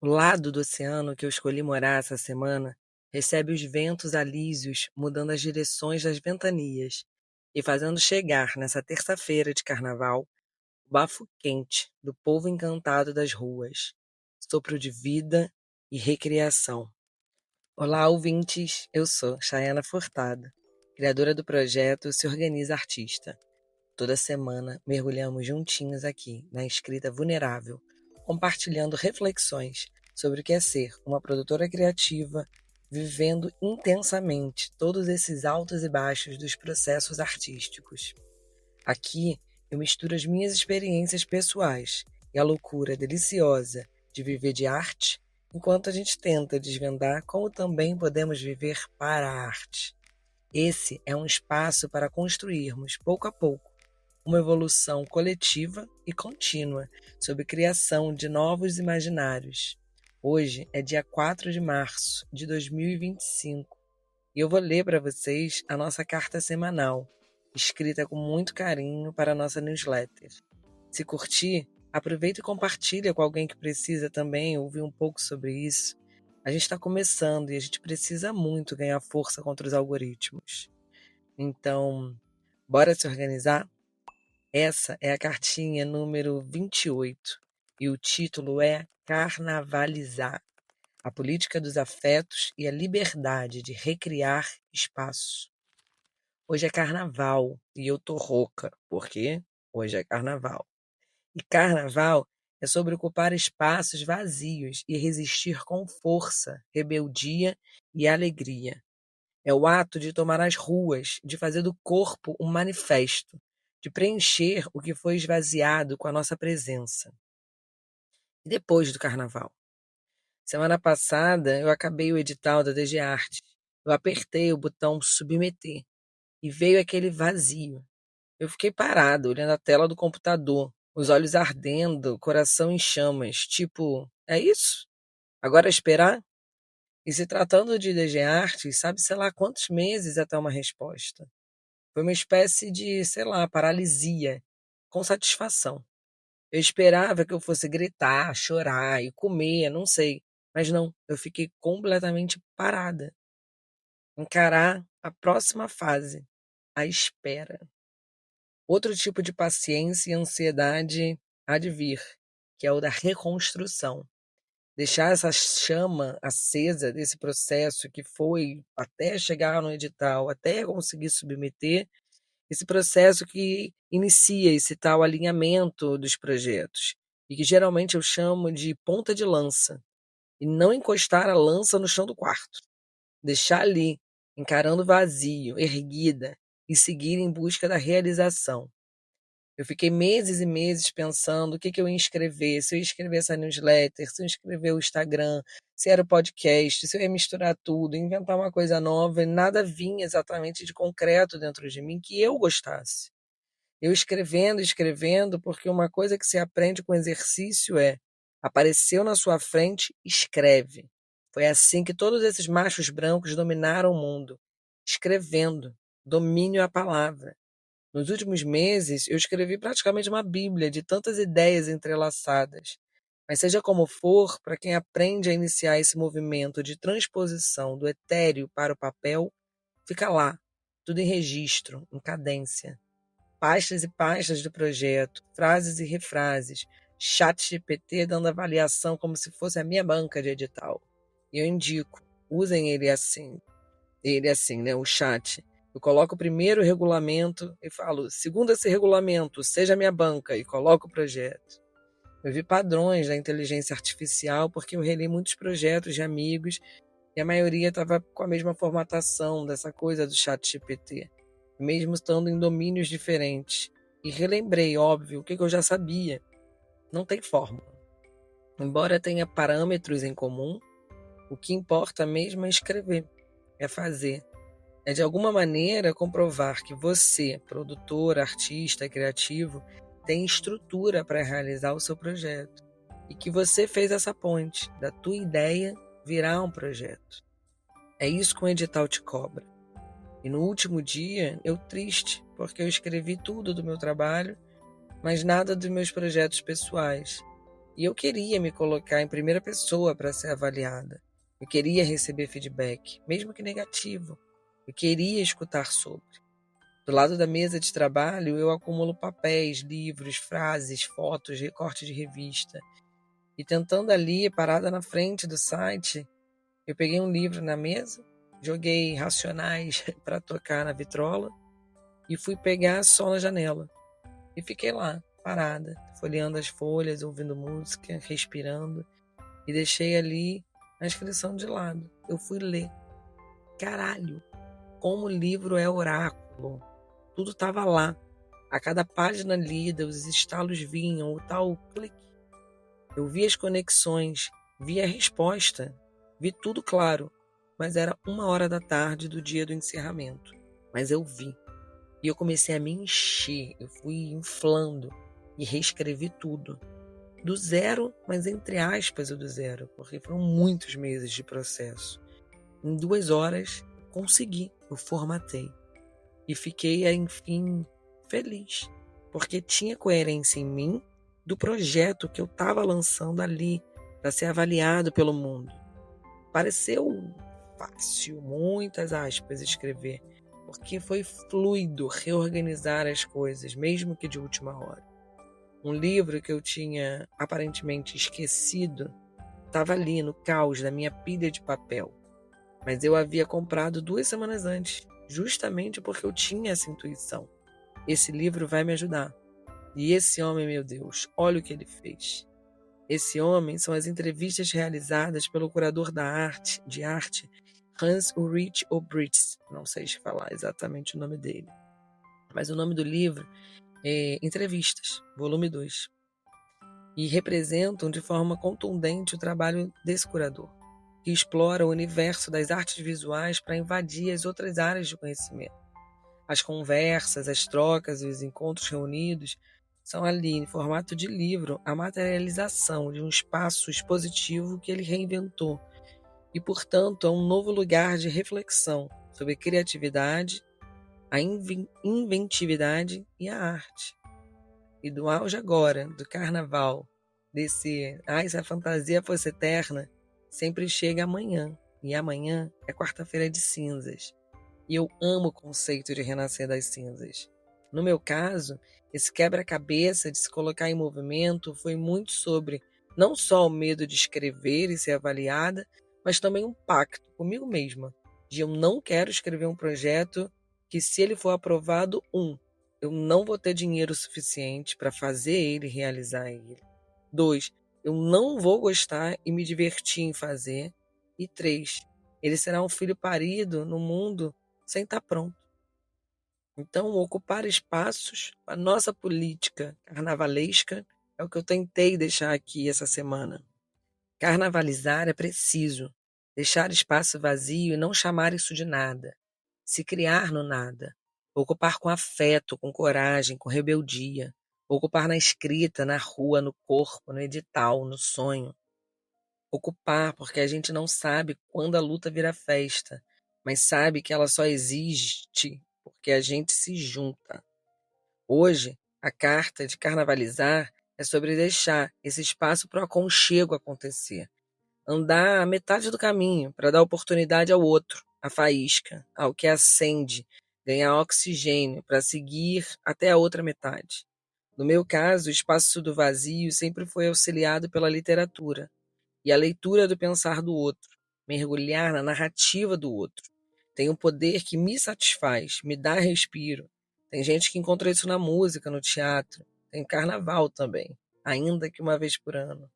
O lado do oceano que eu escolhi morar essa semana recebe os ventos alísios mudando as direções das ventanias e fazendo chegar nessa terça-feira de carnaval o bafo quente do povo encantado das ruas, sopro de vida e recriação. Olá, ouvintes! Eu sou Chayana Furtado, criadora do projeto Se Organiza Artista. Toda semana mergulhamos juntinhos aqui na escrita vulnerável, compartilhando reflexões sobre o que é ser uma produtora criativa, vivendo intensamente todos esses altos e baixos dos processos artísticos. Aqui eu misturo as minhas experiências pessoais e a loucura deliciosa de viver de arte, enquanto a gente tenta desvendar como também podemos viver para a arte. Esse é um espaço para construirmos, pouco a pouco, uma evolução coletiva e contínua sobre criação de novos imaginários. Hoje é dia 4 de março de 2025 e eu vou ler para vocês a nossa carta semanal, escrita com muito carinho para a nossa newsletter. Se curtir, aproveita e compartilha com alguém que precisa também ouvir um pouco sobre isso. A gente está começando e a gente precisa muito ganhar força contra os algoritmos. Então, bora se organizar? Essa é a cartinha número 28 e o título é Carnavalizar, a política dos afetos e a liberdade de recriar espaço. Hoje é carnaval e eu tô rouca, porque hoje é carnaval. E carnaval é sobre ocupar espaços vazios e resistir com força, rebeldia e alegria. É o ato de tomar as ruas, de fazer do corpo um manifesto, de preencher o que foi esvaziado com a nossa presença. E depois do carnaval? Semana passada eu acabei o edital da DG Arte. Eu apertei o botão submeter e veio aquele vazio. Eu fiquei parado, olhando a tela do computador, os olhos ardendo, o coração em chamas, tipo, é isso? Agora é esperar? E se tratando de DG Arte, sabe-se lá quantos meses até uma resposta. Foi uma espécie de, sei lá, paralisia, com satisfação. Eu esperava que eu fosse gritar, chorar e comer, não sei. Mas não, eu fiquei completamente parada. Encarar a próxima fase, a espera. Outro tipo de paciência e ansiedade há de vir, que é o da reconstrução. Deixar essa chama acesa desse processo que foi até chegar no edital, até conseguir submeter, esse processo que inicia esse tal alinhamento dos projetos, e que geralmente eu chamo de ponta de lança, e não encostar a lança no chão do quarto. Deixar ali, encarando o vazio, erguida, e seguir em busca da realização. Eu fiquei meses e meses pensando o que eu ia escrever, se eu ia escrever essa newsletter, se eu ia escrever o Instagram, se era o podcast, se eu ia misturar tudo, inventar uma coisa nova, e nada vinha exatamente de concreto dentro de mim que eu gostasse. Eu escrevendo, escrevendo, porque uma coisa que se aprende com exercício é: apareceu na sua frente, escreve. Foi assim que todos esses machos brancos dominaram o mundo, escrevendo, domínio à palavra. Nos últimos meses, eu escrevi praticamente uma bíblia de tantas ideias entrelaçadas. Mas seja como for, para quem aprende a iniciar esse movimento de transposição do etéreo para o papel, fica lá, tudo em registro, em cadência. Pastas e pastas do projeto, frases e refrases, chat GPT dando avaliação como se fosse a minha banca de edital. E eu indico, usem ele assim, né, o chat. Eu coloco primeiro o regulamento e falo, segundo esse regulamento, seja minha banca, e coloco o projeto. Eu vi padrões da inteligência artificial porque eu reli muitos projetos de amigos e a maioria estava com a mesma formatação dessa coisa do chat GPT, mesmo estando em domínios diferentes. E relembrei, óbvio, o que eu já sabia. Não tem fórmula. Embora tenha parâmetros em comum, o que importa mesmo é escrever, é fazer. É de alguma maneira comprovar que você, produtor, artista, criativo, tem estrutura para realizar o seu projeto e que você fez essa ponte da tua ideia virar um projeto. É isso que um edital te cobra. E no último dia, eu triste, porque eu escrevi tudo do meu trabalho, mas nada dos meus projetos pessoais. E eu queria me colocar em primeira pessoa para ser avaliada. Eu queria receber feedback, mesmo que negativo. Eu queria escutar sobre. Do lado da mesa de trabalho, eu acumulo papéis, livros, frases, fotos, recortes de revista. E tentando ali, parada na frente do site, eu peguei um livro na mesa, joguei Racionais para tocar na vitrola e fui pegar só na janela. E fiquei lá, parada, folheando as folhas, ouvindo música, respirando. E deixei ali a inscrição de lado. Eu fui ler. Caralho, como o livro é oráculo. Tudo estava lá. A cada página lida, os estalos vinham, o tal clique. Eu vi as conexões, vi a resposta, vi tudo claro. Mas era 1h da tarde do dia do encerramento. Mas eu vi. E eu comecei a me encher. Eu fui inflando e reescrevi tudo. Do zero, mas entre aspas o do zero, porque foram muitos meses de processo. Em 2 horas, consegui, eu formatei. E fiquei, enfim, feliz, porque tinha coerência em mim do projeto que eu estava lançando ali para ser avaliado pelo mundo. Pareceu fácil, muitas aspas, escrever, porque foi fluido reorganizar as coisas, mesmo que de última hora. Um livro que eu tinha aparentemente esquecido estava ali no caos da minha pilha de papel. Mas eu havia comprado 2 semanas antes, justamente porque eu tinha essa intuição. Esse livro vai me ajudar. E esse homem, meu Deus, olha o que ele fez. Esse homem são as entrevistas realizadas pelo curador de arte Hans Ulrich Obrist. Não sei falar exatamente o nome dele. Mas o nome do livro Entrevistas, volume 2, e representam de forma contundente o trabalho desse curador, que explora o universo das artes visuais para invadir as outras áreas de conhecimento. As conversas, as trocas e os encontros reunidos são ali, em formato de livro, a materialização de um espaço expositivo que ele reinventou e, portanto, é um novo lugar de reflexão sobre criatividade, a inventividade e a arte. E do auge agora, do carnaval, se a fantasia fosse eterna, sempre chega amanhã. E amanhã é quarta-feira de cinzas. E eu amo o conceito de renascer das cinzas. No meu caso, esse quebra-cabeça de se colocar em movimento foi muito sobre não só o medo de escrever e ser avaliada, mas também um pacto comigo mesma, de eu não quero escrever um projeto que, se ele for aprovado, eu não vou ter dinheiro suficiente para fazer ele e realizar ele. 2, eu não vou gostar e me divertir em fazer. E 3, ele será um filho parido no mundo sem estar pronto. Então, ocupar espaços, a nossa política carnavalesca, é o que eu tentei deixar aqui essa semana. Carnavalizar é preciso. Deixar espaço vazio e não chamar isso de nada. Se criar no nada. Ocupar com afeto, com coragem, com rebeldia. Ocupar na escrita, na rua, no corpo, no edital, no sonho. Ocupar porque a gente não sabe quando a luta vira festa, mas sabe que ela só existe porque a gente se junta. Hoje, a carta de carnavalizar é sobre deixar esse espaço para o aconchego acontecer. Andar a metade do caminho para dar oportunidade ao outro, à faísca, ao que acende, ganhar oxigênio para seguir até a outra metade. No meu caso, o espaço do vazio sempre foi auxiliado pela literatura e a leitura do pensar do outro, mergulhar na narrativa do outro. Tem um poder que me satisfaz, me dá respiro. Tem gente que encontra isso na música, no teatro, tem carnaval também, ainda que uma vez por ano.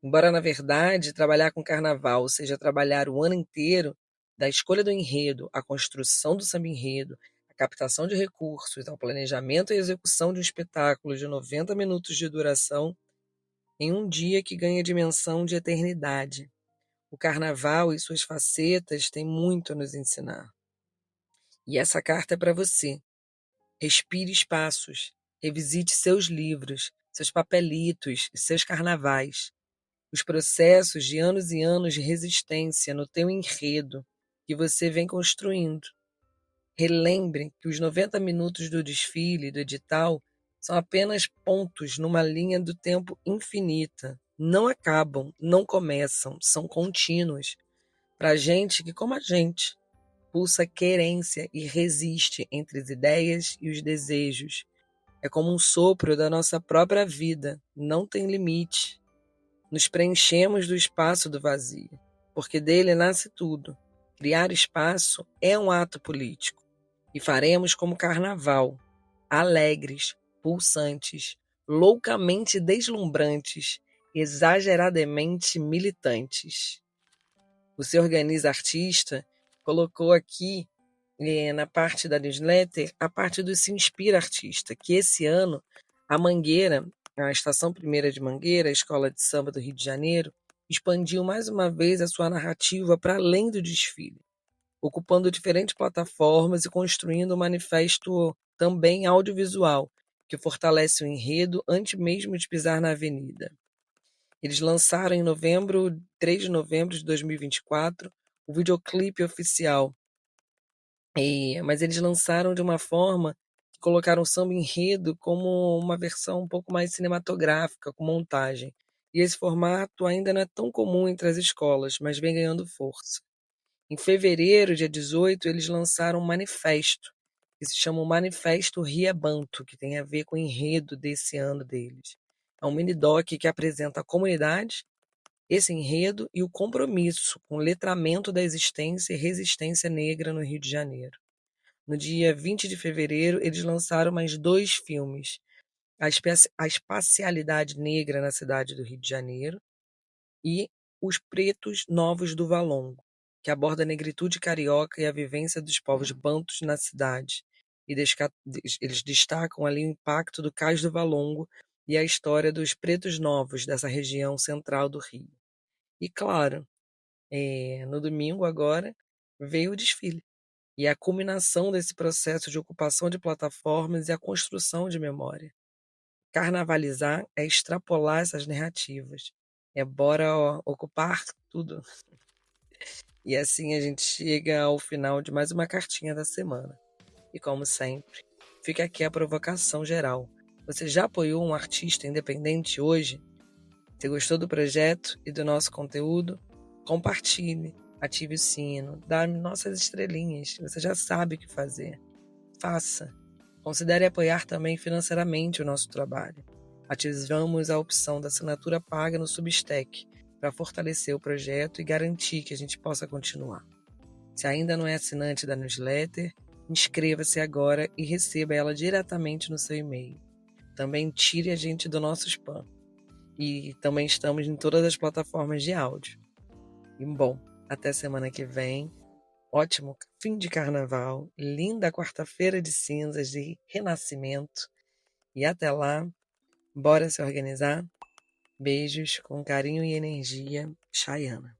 Embora, na verdade, trabalhar com carnaval seja trabalhar o ano inteiro, da escolha do enredo, à construção do samba-enredo, à captação de recursos, ao planejamento e execução de um espetáculo de 90 minutos de duração, em um dia que ganha dimensão de eternidade. O carnaval e suas facetas têm muito a nos ensinar. E essa carta é para você. Respire espaços, revisite seus livros, seus papelitos e seus carnavais. Os processos de anos e anos de resistência no teu enredo que você vem construindo. Relembre que os 90 minutos do desfile, do edital, são apenas pontos numa linha do tempo infinita. não acabam, não começam, são contínuos. Para gente que, como a gente, pulsa querência e resiste entre as ideias e os desejos. É como um sopro da nossa própria vida, não tem limite. Nos preenchemos do espaço do vazio, porque dele nasce tudo. Criar espaço é um ato político. E faremos como carnaval, alegres, pulsantes, loucamente deslumbrantes, exageradamente militantes. O Se Organiza Artista colocou aqui na parte da newsletter a parte do Se Inspira Artista, que esse ano a Mangueira, a Estação Primeira de Mangueira, a Escola de Samba do Rio de Janeiro, expandiu mais uma vez a sua narrativa para além do desfile, ocupando diferentes plataformas e construindo um manifesto também audiovisual, que fortalece o enredo antes mesmo de pisar na avenida. Eles lançaram em 3 de novembro de 2024, o videoclipe oficial. Mas eles lançaram de uma forma que colocaram o samba enredo como uma versão um pouco mais cinematográfica, com montagem. E esse formato ainda não é tão comum entre as escolas, mas vem ganhando força. Em fevereiro, dia 18, eles lançaram um manifesto, que se chama o Manifesto Riebanto, que tem a ver com o enredo desse ano deles. É um mini-doc que apresenta a comunidade, esse enredo e o compromisso com o letramento da existência e resistência negra no Rio de Janeiro. No dia 20 de fevereiro, eles lançaram mais 2 filmes: A Espacialidade Negra na Cidade do Rio de Janeiro e Os Pretos Novos do Valongo, que aborda a negritude carioca e a vivência dos povos bantus na cidade. E eles destacam ali o impacto do Cais do Valongo e a história dos pretos novos dessa região central do Rio. E claro, no domingo agora veio o desfile. E a culminação desse processo de ocupação de plataformas e a construção de memória. Carnavalizar é extrapolar essas narrativas. É bora ocupar tudo. E assim a gente chega ao final de mais uma cartinha da semana. E como sempre, fica aqui a provocação geral. Você já apoiou um artista independente hoje? Se gostou do projeto e do nosso conteúdo, compartilhe, ative o sino, dá nossas estrelinhas. Você já sabe o que fazer. Faça. Considere apoiar também financeiramente o nosso trabalho. Ativamos a opção da assinatura paga no Substack para fortalecer o projeto e garantir que a gente possa continuar. Se ainda não é assinante da newsletter, inscreva-se agora e receba ela diretamente no seu e-mail. Também tire a gente do nosso spam. E também estamos em todas as plataformas de áudio. E bom, até semana que vem. Ótimo fim de carnaval, linda quarta-feira de cinzas de renascimento. E até lá, bora se organizar? Beijos com carinho e energia, Chayana.